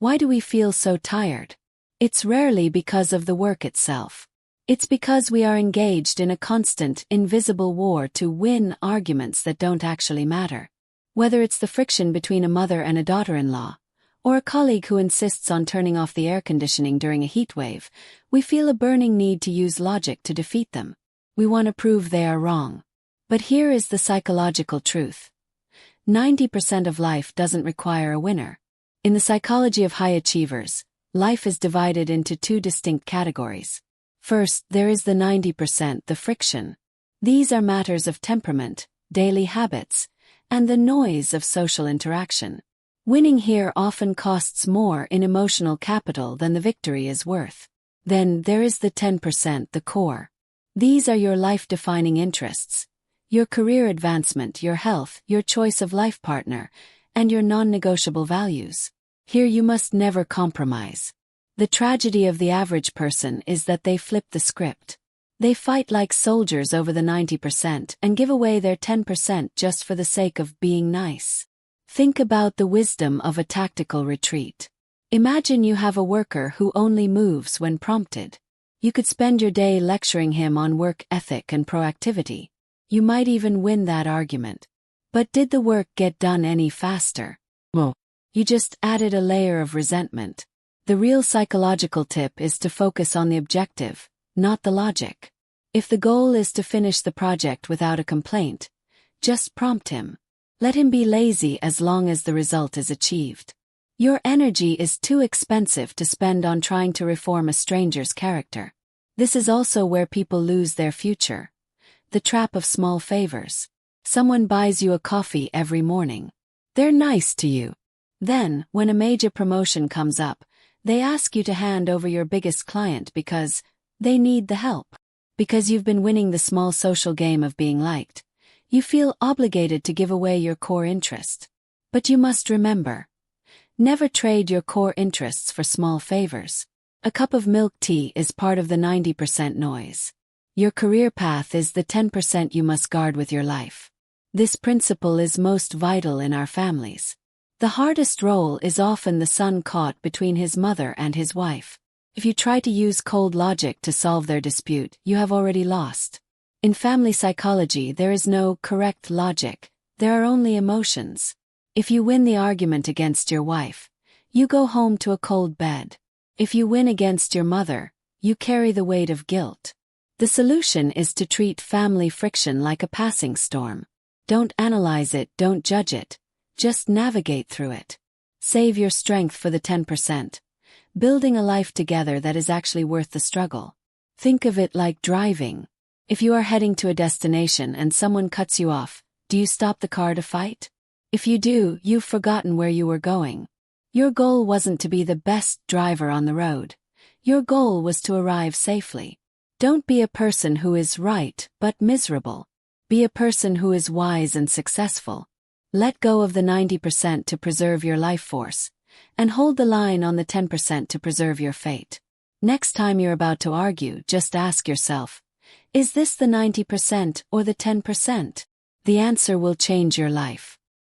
Why do we feel so tired? It's rarely because of the work itself. It's because we are engaged in a constant, invisible war to win arguments that don't actually matter. Whether it's the friction between a mother and a daughter-in-law, or a colleague who insists on turning off the air conditioning during a heat wave, we feel a burning need to use logic to defeat them. We want to prove they are wrong. But here is the psychological truth. 90% of life doesn't require a winner. In the psychology of high achievers, life is divided into two distinct categories. First, there is the 90%, the friction. These are matters of temperament, daily habits, and the noise of social interaction. Winning here often costs more in emotional capital than the victory is worth. Then there is the 10%, the core. These are your life-defining interests, your career advancement, your health, your choice of life partner, and your non-negotiable values. Here you must never compromise. The tragedy of the average person is that they flip the script. They fight like soldiers over the 90% and give away their 10% just for the sake of being nice. Think about the wisdom of a tactical retreat. Imagine you have a worker who only moves when prompted. You could spend your day lecturing him on work ethic and proactivity. You might even win that argument. But did the work get done any faster? No. You just added a layer of resentment. The real psychological tip is to focus on the objective, not the logic. If the goal is to finish the project without a complaint, just prompt him. Let him be lazy as long as the result is achieved. Your energy is too expensive to spend on trying to reform a stranger's character. This is also where people lose their future. The trap of small favors. Someone buys you a coffee every morning. They're nice to you. Then, when a major promotion comes up, they ask you to hand over your biggest client because they need the help. Because you've been winning the small social game of being liked, you feel obligated to give away your core interest. But you must remember, never trade your core interests for small favors. A cup of milk tea is part of the 90% noise. Your career path is the 10% you must guard with your life. This principle is most vital in our families. The hardest role is often the son caught between his mother and his wife. If you try to use cold logic to solve their dispute, you have already lost. In family psychology, there is no correct logic, there are only emotions. If you win the argument against your wife, you go home to a cold bed. If you win against your mother, you carry the weight of guilt. The solution is to treat family friction like a passing storm. Don't analyze it, don't judge it. Just navigate through it. Save your strength for the 10%. Building a life together that is actually worth the struggle. Think of it like driving. If you are heading to a destination and someone cuts you off, do you stop the car to fight? If you do, you've forgotten where you were going. Your goal wasn't to be the best driver on the road. Your goal was to arrive safely. Don't be a person who is right but miserable. Be a person who is wise and successful. Let go of the 90% to preserve your life force, and hold the line on the 10% to preserve your fate. Next time you're about to argue, just ask yourself, is this the 90% or the 10%? The answer will change your life.